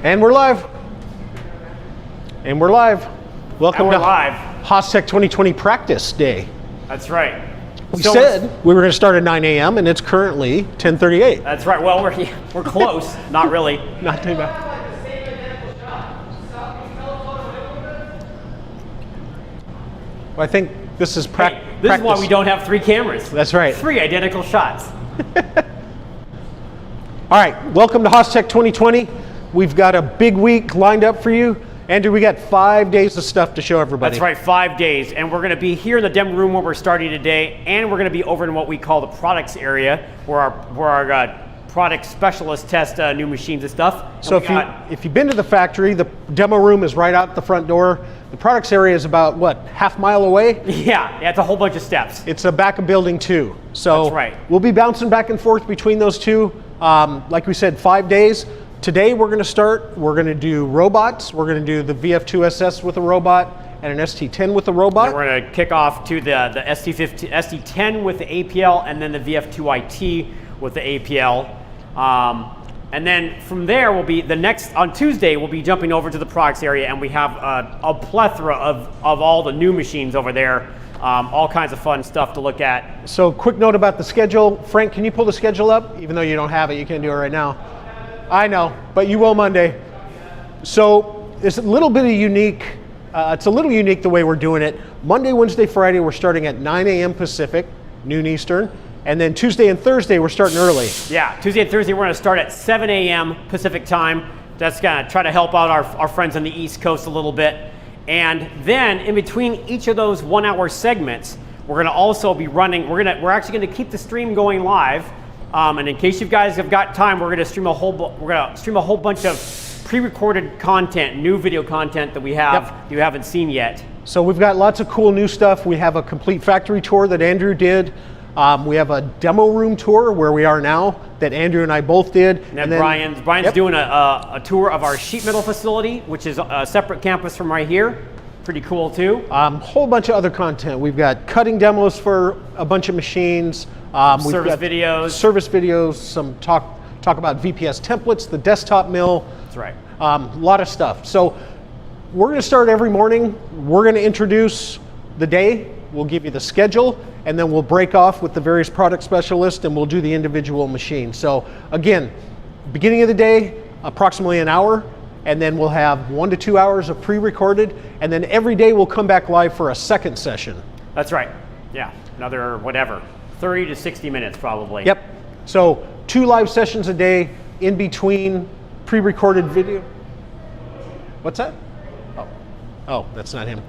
And we're live. And we're live. Welcome to live. HOSTech 2020 practice day. That's right. We said we were going to start at 9 a.m. and it's currently 10:38. That's right. Well, we're close. Not really. Not too bad. Well, I think this is practice. This is why we don't have 3 cameras. That's right. 3 identical shots. All right, welcome to HOSTech 2020. We've got a big week lined up for you. Andrew, we got 5 days of stuff to show everybody. That's right, 5 days. And we're going to be here in the demo room where we're starting today, and we're going to be over in what we call the products area, where our product specialists test new machines and stuff. So if you've been to the factory, the demo room is right out the front door. The products area is about, what, half mile away? Yeah, it's a whole bunch of steps. It's the back of building 2. So that's right. We'll be bouncing back and forth between those two. Like we said, 5 days. Today we're going to do robots. We're going to do the VF2SS with a robot and an ST10 with a robot. And we're going to kick off to the ST10 with the APL, and then the VF2IT with the APL. And then from there, on Tuesday, we'll be jumping over to the products area, and we have a plethora of all the new machines over there. All kinds of fun stuff to look at. So quick note about the schedule. Frank, can you pull the schedule up? Even though you don't have it, you can't do it right now. I know, but you will Monday. So it's a little bit unique. It's a little unique the way we're doing it. Monday, Wednesday, Friday, we're starting at 9 a.m. Pacific, noon Eastern. And then Tuesday and Thursday, we're starting early. Yeah, Tuesday and Thursday, we're going to start at 7 a.m. Pacific time. That's going to try to help out our friends on the East Coast a little bit. And then in between each of those 1 hour segments, we're going to also be running, we're actually going to keep the stream going live. And in case you guys have got time, we're going to stream a whole bunch of pre-recorded content, new video content that we have you haven't seen yet. So we've got lots of cool new stuff. We have a complete factory tour that Andrew did. We have a demo room tour where we are now that Andrew and I both did. And then Brian's doing a tour of our sheet metal facility, which is a separate campus from right here. Pretty cool too. Whole bunch of other content. We've got cutting demos for a bunch of machines. Service videos, some talk about VPS templates, the desktop mill. That's right. A lot of stuff. So we're going to start every morning. We're going to introduce the day. We'll give you the schedule, and then we'll break off with the various product specialists, and we'll do the individual machine. So again, beginning of the day, approximately an hour, and then we'll have 1 to 2 hours of pre-recorded, and then every day we'll come back live for a second session. That's right. Yeah, another 30 to 60 minutes probably. Yep. So 2 live sessions a day in between pre-recorded video. What's that? Oh, that's not him.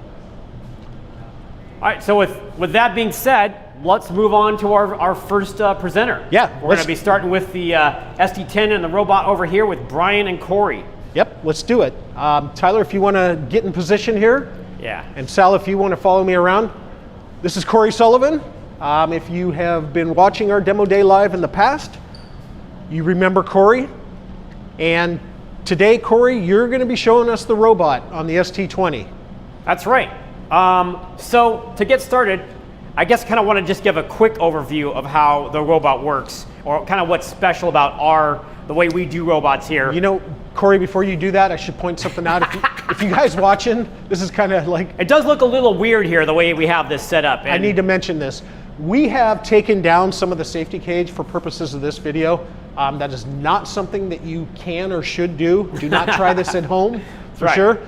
All right, so with that being said, let's move on to our first presenter. Yeah. We're going to be starting with the ST10 and the robot over here with Brian and Corey. Yep, let's do it. Tyler, if you want to get in position here. Yeah. And Sal, if you want to follow me around. This is Corey Sullivan. If you have been watching our demo day live in the past, you remember Corey. And today, Corey, you're going to be showing us the robot on the ST20. That's right. So to get started, I guess kind of want to just give a quick overview of how the robot works, or kind of what's special about the way we do robots here. You know, Corey, before you do that, I should point something out. If you guys watching, this is kind of like... It does look a little weird here, the way we have this set up. I need to mention this. We have taken down some of the safety cage for purposes of this video. That is not something that you can or should do. Do not try this at home, for sure.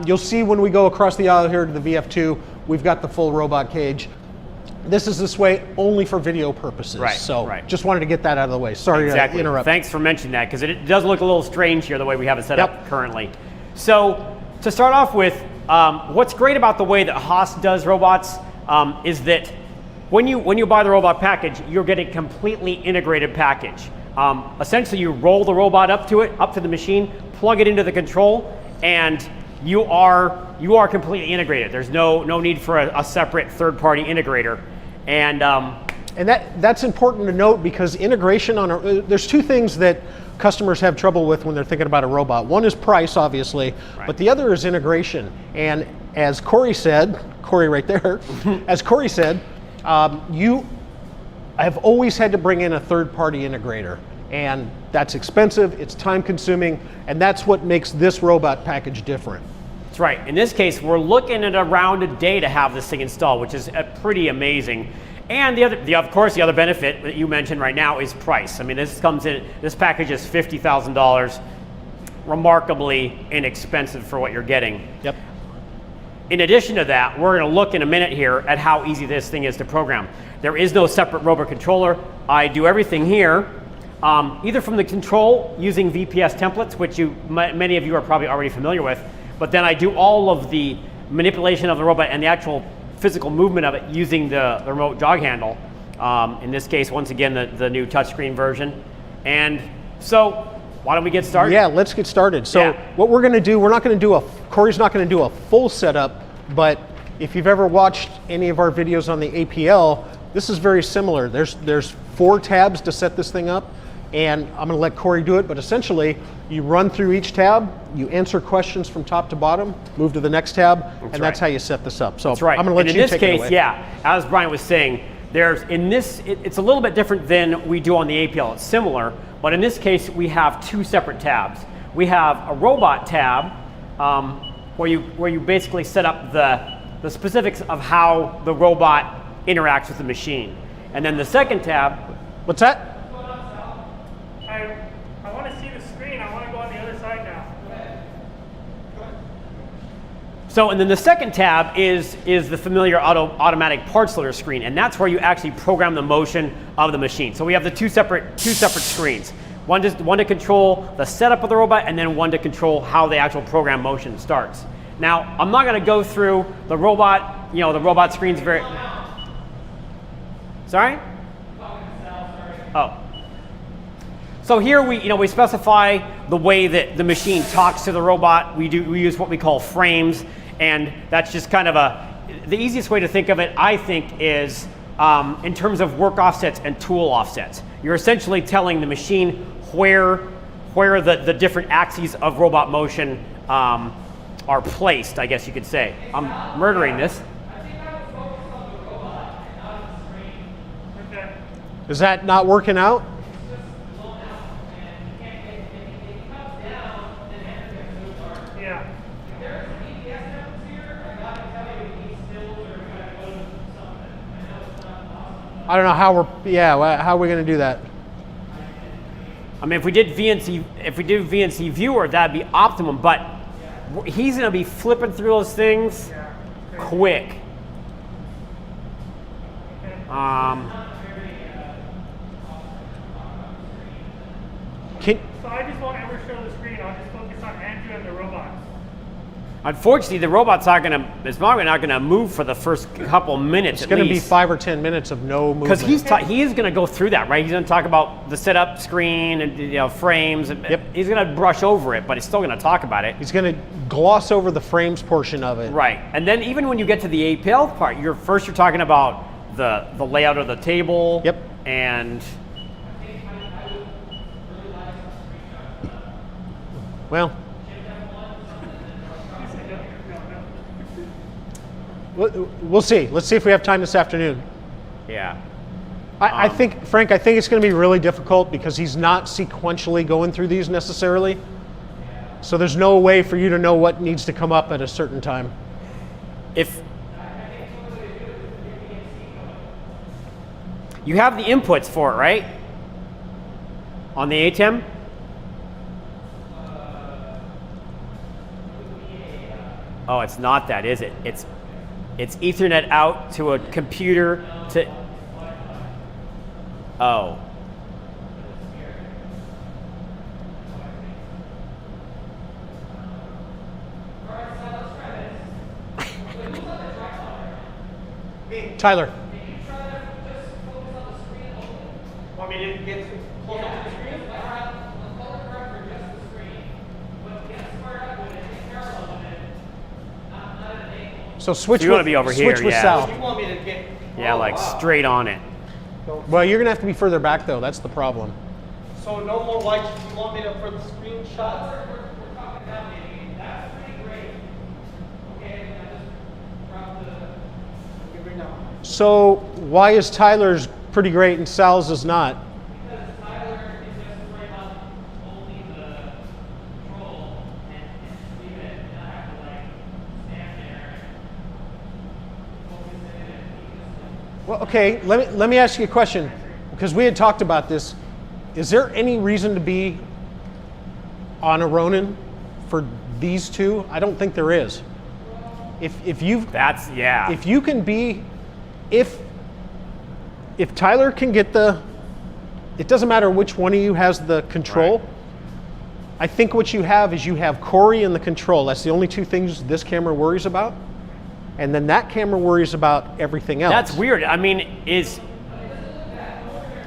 You'll see when we go across the aisle here to the VF2, we've got the full robot cage. This is this way only for video purposes. Just wanted to get that out of the way. Sorry to interrupt. Thanks for mentioning that, because it does look a little strange here the way we have it set up currently. So to start off with, what's great about the way that Haas does robots is that when you buy the robot package, you're getting a completely integrated package. Essentially, you roll the robot up to the machine, plug it into the control, and you are completely integrated. There's no need for a separate third-party integrator. And that's important to note, because integration there's 2 things that customers have trouble with when they're thinking about a robot. One is price, obviously, but the other is integration. And as Corey said, Corey right there, as Corey said, you have always had to bring in a third-party integrator. And that's expensive, it's time consuming, and that's what makes this robot package different. That's right. In this case, we're looking at around a day to have this thing installed, which is pretty amazing. And of course, the other benefit that you mentioned right now is price. I mean, this package is $50,000, remarkably inexpensive for what you're getting. Yep. In addition to that, we're going to look in a minute here at how easy this thing is to program. There is no separate robot controller. I do everything here, either from the control using VPS templates, which many of you are probably already familiar with, but then I do all of the manipulation of the robot and the actual physical movement of it using the remote jog handle. In this case, once again, the new touchscreen version. And so, why don't we get started? Yeah, let's get started. So what we're going to do, Corey's not going to do a full setup, but if you've ever watched any of our videos on the APL, this is very similar. There's 4 tabs to set this thing up, and I'm going to let Corey do it, but essentially you run through each tab, you answer questions from top to bottom, move to the next tab, that's how you set this up. So that's right. I'm going to let you take it away. In this case, yeah, as Brian was saying, it's a little bit different than we do on the APL. It's similar, but in this case, we have 2 separate tabs. We have a robot tab where you basically set up the specifics of how the robot interacts with the machine. And then the second tab. What's that? I want to see the screen. I want to go on the other side now. So, and then the second tab is the familiar automatic parts loader screen, and that's where you actually program the motion of the machine. So we have the two separate screens. One to control the setup of the robot, and then one to control how the actual program motion starts. Now, I'm not going to go through the robot, the robot screens very. Sorry? Oh. So here we specify the way that the machine talks to the robot. We use what we call frames, and that's just kind of the easiest way to think of it, I think, is in terms of work offsets and tool offsets. You're essentially telling the machine where the different axes of robot motion are placed, I guess you could say. I'm murdering this. Is that not working out? Yeah. I don't know how how are we going to do that? I mean, if we did VNC viewer, that'd be optimum, but he's going to be flipping through those things quick. So I just won't ever show the screen. I'll just focus on Andrew and the robot. Unfortunately, the robot's not going to move for the first couple minutes. It's going to be 5 or 10 minutes of no movement. Because he is going to go through that, right? He's going to talk about the setup screen and frames. Yep. He's going to brush over it, but he's still going to talk about it. He's going to gloss over the frames portion of it. Right, and then even when you get to the APL part, you're talking about the layout of the table. Yep. And well, we'll see. Let's see if we have time this afternoon. yeah. I think, Frank, it's going to be really difficult because he's not sequentially going through these necessarily. So there's no way for you to know what needs to come up at a certain time. If you have the inputs for it, right? On the ATEM? Oh, it's not that, is it? It's Ethernet out to a computer to. Oh. Tyler. Want me to get close up to the screen? So switch. So you want to be over here, switch with yeah. Sal. You want me to get? Yeah, like straight on it. Well, you're going to have to be further back though. That's the problem. So no more lights. You want me to for the screenshot? So why is Tyler's pretty great and Sal's is not? Okay, let me ask you a question, because we had talked about this. Is there any reason to be on a Ronin for these two? I don't think there is. If you can be, if Tyler can get it doesn't matter which one of you has the control. Right. I think what you have is you have Corey and the control. That's the only two things this camera worries about. And then that camera worries about everything else. That's weird. I mean, is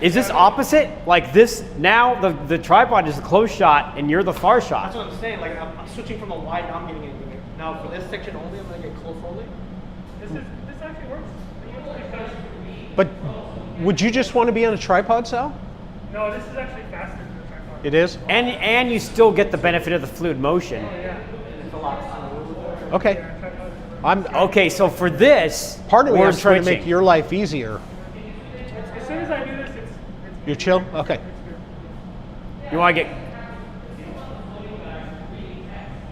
this opposite? Like this, now the tripod is the close shot and you're the far shot. That's what I'm saying. Like I'm switching from a wide, now I'm getting into it. Now for this section only, I'm gonna get close only. This actually works. But would you just want to be on a tripod, Sal? No, this is actually faster than the tripod. It is? And you still get the benefit of the fluid motion. Yeah. It's a lot smoother. Okay. Okay, so for this, Part of me, we're I'm trying to switching. make your life easier. As soon as I do this, it's You're chill? Okay. You want to get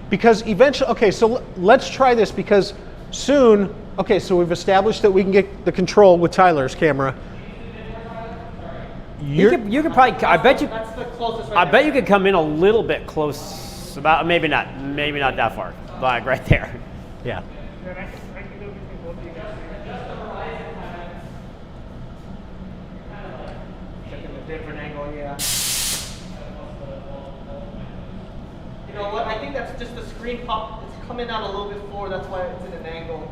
Because eventually, okay, so let's try this, because soon, okay, so we've established that we can get the control with Tyler's camera. you could probably. I bet you. That's the closest. I bet you could come in a little bit close. About maybe not that far. Like right there. Yeah. then I can go between both of you guys. Checking a different angle, yeah. You know what? I think that's just the screen pop. It's coming out a little bit forward. That's why it's in an angle.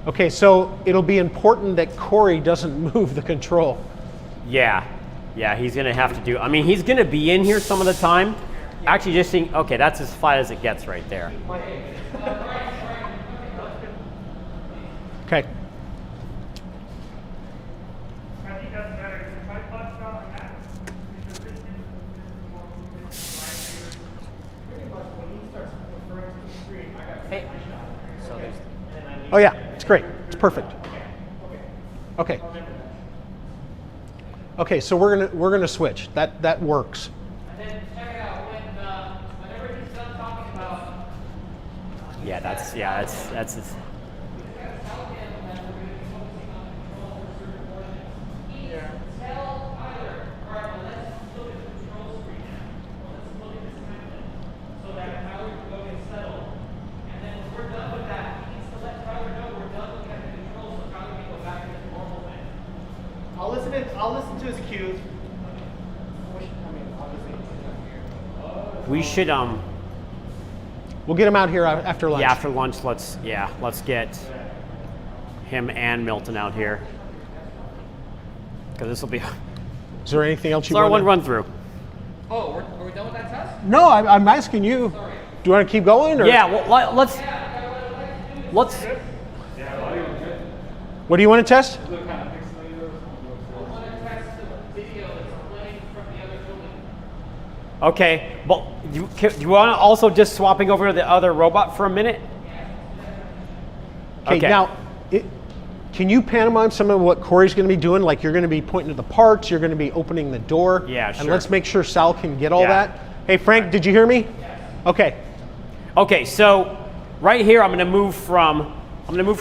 Okay, so it'll be important that Corey doesn't move the control. Yeah, he's gonna have to do. I mean, he's gonna be in here some of the time. Actually, just seeing. Okay, that's as flat as it gets right there. Okay. I think that's better. If I punch down on that, because this is more movement. Pretty much when he starts referring to the screen, I got Hey. So there's. Oh yeah, it's great. It's perfect. Okay. Okay, so we're gonna switch. That works. And then check it out whenever he's done talking about. Yeah, that's. Tell Tyler, all right, well, let's look at the control screen now. Let's look at this template so that Tyler can go get settled. And then when we're done with that, he needs to let Tyler know we're done looking at the controls so Tyler can go back to his normal thing. I'll listen to his cues. Obviously, he's not here. We should. We'll get him out here after lunch. Yeah, after lunch, let's get him and Milton out here. Because this will be. Is there anything else you It's our want? one run through. Oh, are we done with that test? No, I'm asking you. Do you want to keep going? Or? Yeah, well, let's. What do you want to test? Okay, but do you want to also just swapping over to the other robot for a minute? Okay. Now, can you pantomime some of what Corey's going to be doing? Like you're going to be pointing to the parts, you're going to be opening the door. Yeah, And sure. let's make sure Sal can get all Yeah. that. Hey, Frank, did you hear me? Okay. Okay, so right here I'm going to move from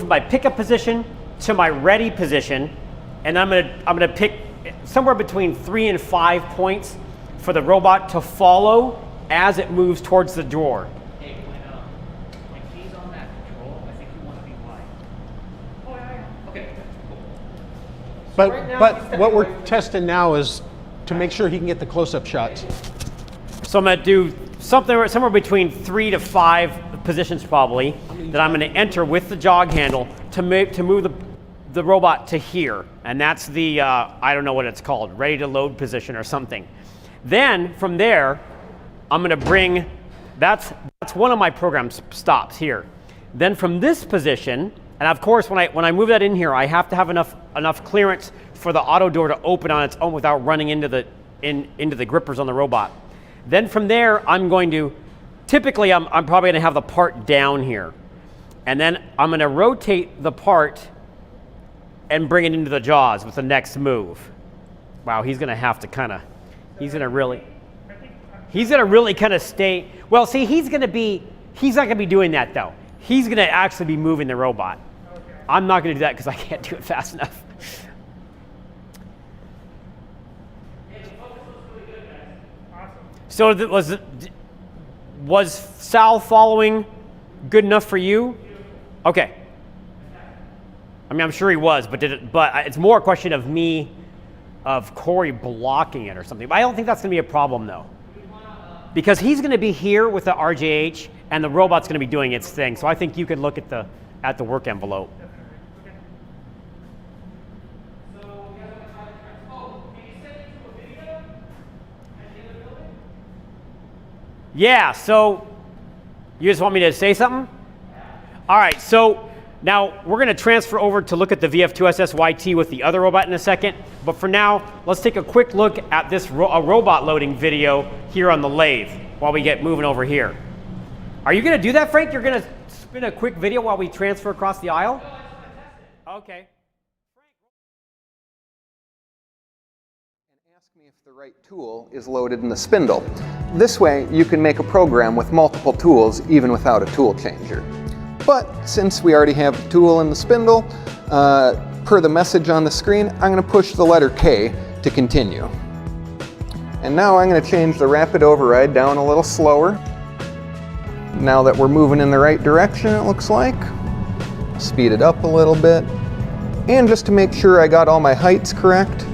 my pickup position to my ready position, and I'm going to pick somewhere between 3 and 5 points for the robot to follow as it moves towards the door. Hey, when he's on that control, I think you want to be wide. Oh, yeah. Okay, cool. But right now he's but stepping what we're away. testing now is to make sure he can get the close-up shots. So I'm going to do somewhere between 3 to 5 positions probably that I'm going to enter with the jog handle to move the robot to here, and that's the I don't know what it's called, ready to load position or something. Then from there, I'm going to bring that's one of my program stops here. Then from this position, and of course when I move that in here, I have to have enough clearance for the auto door to open on its own without running into the grippers on the robot. Then from there, I'm probably going to have the part down here. And then I'm going to rotate the part and bring it into the jaws with the next move. Wow, he's going to have to kind of, he's going to really kind of stay. Well, see, he's not going to be doing that though. He's going to actually be moving the robot. Okay. I'm not going to do that because I can't do it fast enough. So was Sal following good enough for you? Okay. I mean, I'm sure he was, but it's more a question of me, of Corey blocking it or something. But I don't think that's going to be a problem though, because he's going to be here with the RJH, and the robot's going to be doing its thing. So I think you could look at the work envelope. Yeah, so you just want me to say something? All right, so now we're going to transfer over to look at the VF2SSYT with the other robot in a second. But for now, let's take a quick look at this robot loading video here on the lathe while we get moving over here. Are you going to do that, Frank? You're going to spin a quick video while we transfer across the aisle? Okay. Me if the right tool is loaded in the spindle. This way you can make a program with multiple tools even without a tool changer. But since we already have the tool in the spindle, per the message on the screen, I'm going to push the letter K to continue. And now I'm going to change the rapid override down a little slower. Now that we're moving in the right direction, it looks like. Speed it up a little bit. And just to make sure I got all my heights correct,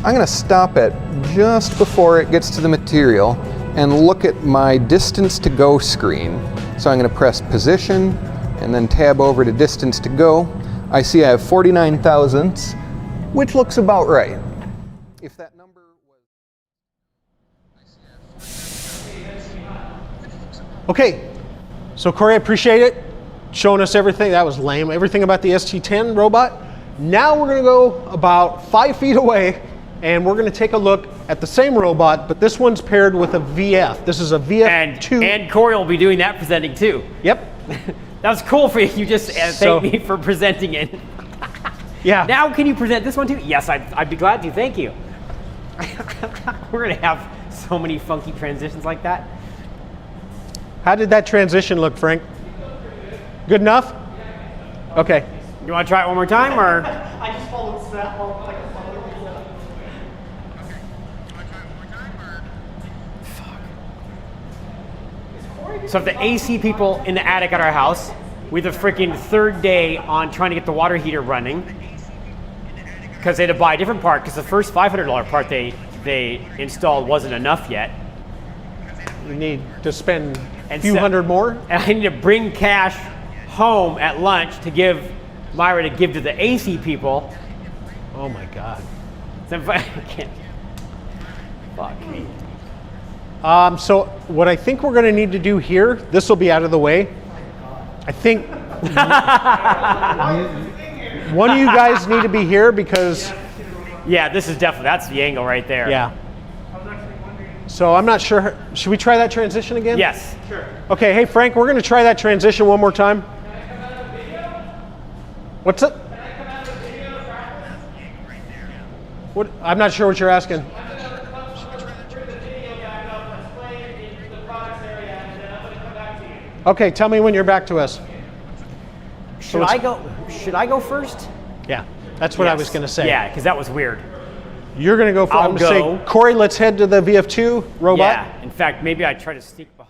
I'm going to stop it just before it gets to the material and look at my distance to go screen. So I'm going to press position and then tab over to distance to go. I see I have 49 thousandths, which looks about right. If that number was... Okay, so Corey, I appreciate it. Showing us everything. That was lame. Everything about the ST10 robot. Now we're going to go about 5 feet away, and we're going to take a look at the same robot, but this one's paired with a VF. This is a VF2. And Corey will be doing that presenting too. Yep. That was cool for you. You just thanked me for presenting it. Yeah. Now can you present this one too? Yes, I'd be glad to. Thank you. We're going to have so many funky transitions like that. How did that transition look, Frank? Good enough? Okay. You want to try it one more time, or? I just followed snap like a follower. So if the AC people in the attic at our house, we're the freaking third day on trying to get the water heater running, because they had to buy a different part, because the first $500 part they installed wasn't enough yet. You need to spend a few hundred more? And I need to bring cash home at lunch to give Myra to give to the AC people. Oh my God. So I can't. Fuck me. So what I think we're going to need to do here, this will be out of the way. I think one of you guys need to be here because... Yeah, this is definitely, that's the angle right there. Yeah. So I'm not sure, should we try that transition again? Yes. Sure. Okay, hey Frank, we're going to try that transition one more time. Can I come out of the video? What's it? Can I come out of the video to practice? What? I'm not sure what you're asking. I'm going to come through the video back up, explain the products area, and then I'm going to come back to you. Okay, tell me when you're back to us. Should I go first? Yeah, that's what I was going to say. Yeah, because that was weird. You're going to go first. I'll I'm going to go. say, Corey, let's head to the VF2 robot. Yeah, in fact, maybe I try to sneak behind.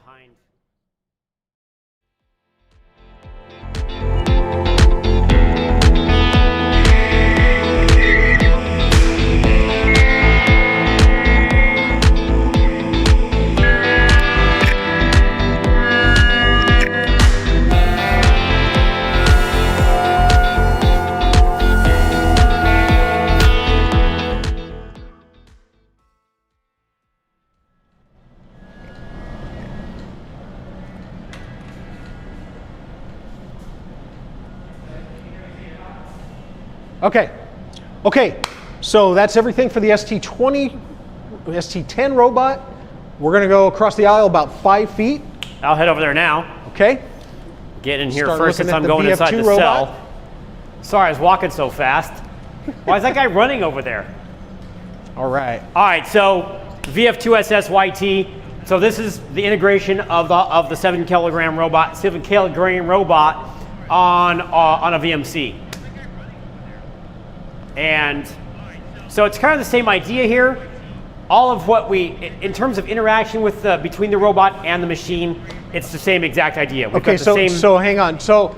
Okay, so that's everything for the ST10 robot. We're going to go across the aisle about 5 feet. I'll head over there now. Okay. Get in here Start first looking since at I'm the going inside VF2 the robot. cell. Sorry, I was walking so fast. Why is that guy running over there? All right. All right, so VF2SSYT. So this is the integration of the 7 kilogram robot on a VMC. And so it's kind of the same idea here. All of what in terms of interaction with between the robot and the machine, it's the same exact idea. We've Okay, got the same. So hang on. So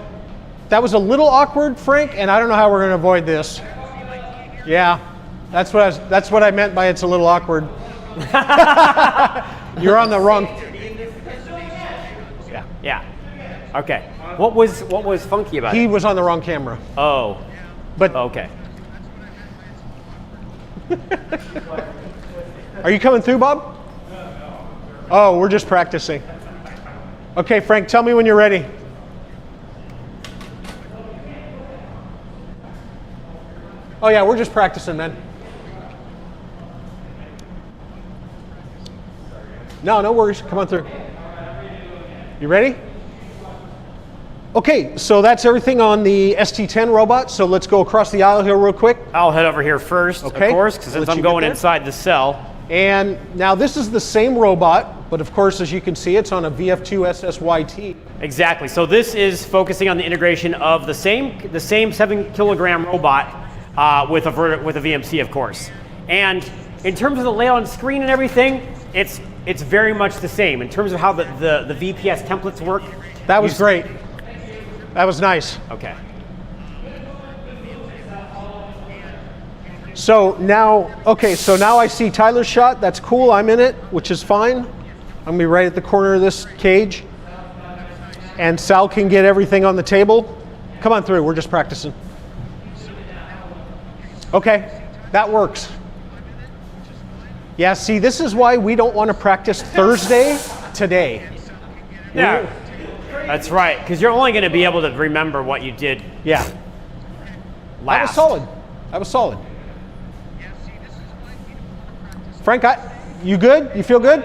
that was a little awkward, Frank, and I don't know how we're going to avoid this. Yeah, that's what I meant by it's a little awkward. You're on the wrong. Yeah. Yeah. Okay. What was funky about He it? was on the wrong camera. Oh. But Okay. are you coming through, Bob? Oh, we're just practicing. Okay, Frank, tell me when you're ready. Oh yeah, we're just practicing, man. No worries. Come on through. You ready? Okay, so that's everything on the ST10 robot. So let's go across the aisle here real quick. I'll head over here first, Okay. of course, because Let since I'm you get going there. inside the cell. And now this is the same robot, but of course, as you can see, it's on a VF2 SSYT. Exactly. So this is focusing on the integration of the same 7-kilogram robot with a VMC, of course. And in terms of the layout on screen and everything, it's very much the same. In terms of how the VPS templates work. That was great. That was nice. Okay. So now I see Tyler's shot. That's cool. I'm in it, which is fine. I'm gonna be right at the corner of this cage. And Sal can get everything on the table. Come on through. We're just practicing. Okay, that works. Yeah, see, this is why we don't want to practice Thursday today. Yeah. That's right, because you're only going to be able to remember what you did Yeah, last. that was solid. That was solid. Frank, you good? You feel good?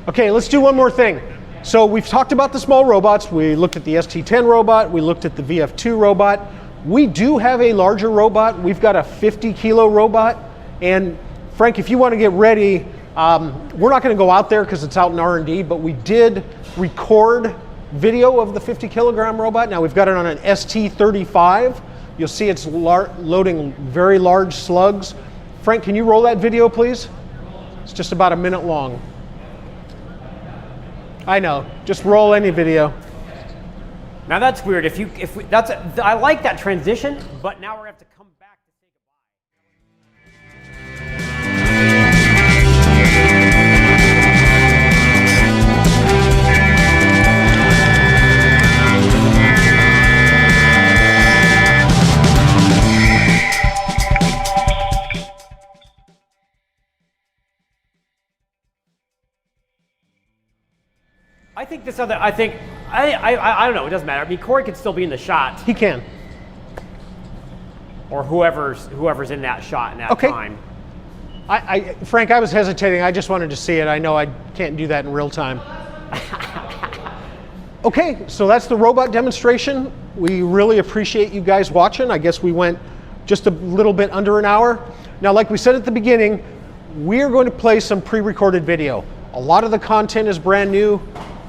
Okay, let's do one more thing. So we've talked about the small robots. We looked at the ST10 robot. We looked at the VF2 robot. We do have a larger robot. We've got a 50-kilo robot. And Frank, if you want to get ready, we're not going to go out there because it's out in R&D, but we did record video of the 50-kilogram robot. Now we've got it on an ST35. You'll see it's loading very large slugs. Frank, can you roll that video, please? It's just about a minute long. I know. Just roll any video. Now that's weird. I like that transition, but now we're going to have to come back to say I don't know, it doesn't matter. I mean, Corey could still be in the shot, He can. or whoever's in that shot in that Okay. time. Frank, I was hesitating. I just wanted to see it. I know I can't do that in real time. Okay, so that's the robot demonstration. We really appreciate you guys watching. I guess we went just a little bit under an hour. Now, like we said at the beginning, we're going to play some pre-recorded video. A lot of the content is brand new.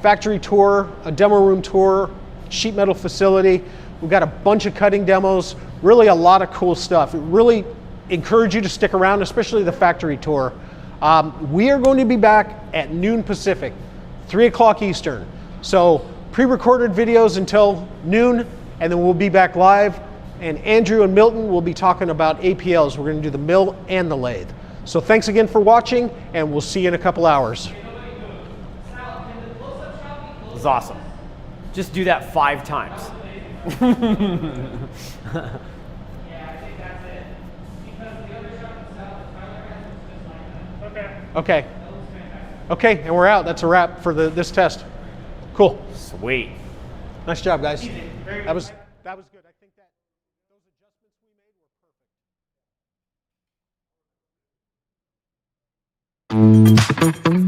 Factory tour, a demo room tour, sheet metal facility. We've got a bunch of cutting demos, really a lot of cool stuff. Really encourage you to stick around, especially the factory tour. We are going to be back at noon Pacific, 3 o'clock Eastern. So pre-recorded videos until noon, and then we'll be back live. And Andrew and Milton will be talking about APLs. We're going to do the mill and the lathe. So thanks again for watching, and we'll see you in a couple hours. It's awesome. Just do that 5 times. Okay. Okay, and we're out. That's a wrap for this test. Cool. Sweet. Nice job, guys. That was good. I think that those adjustments we made were perfect.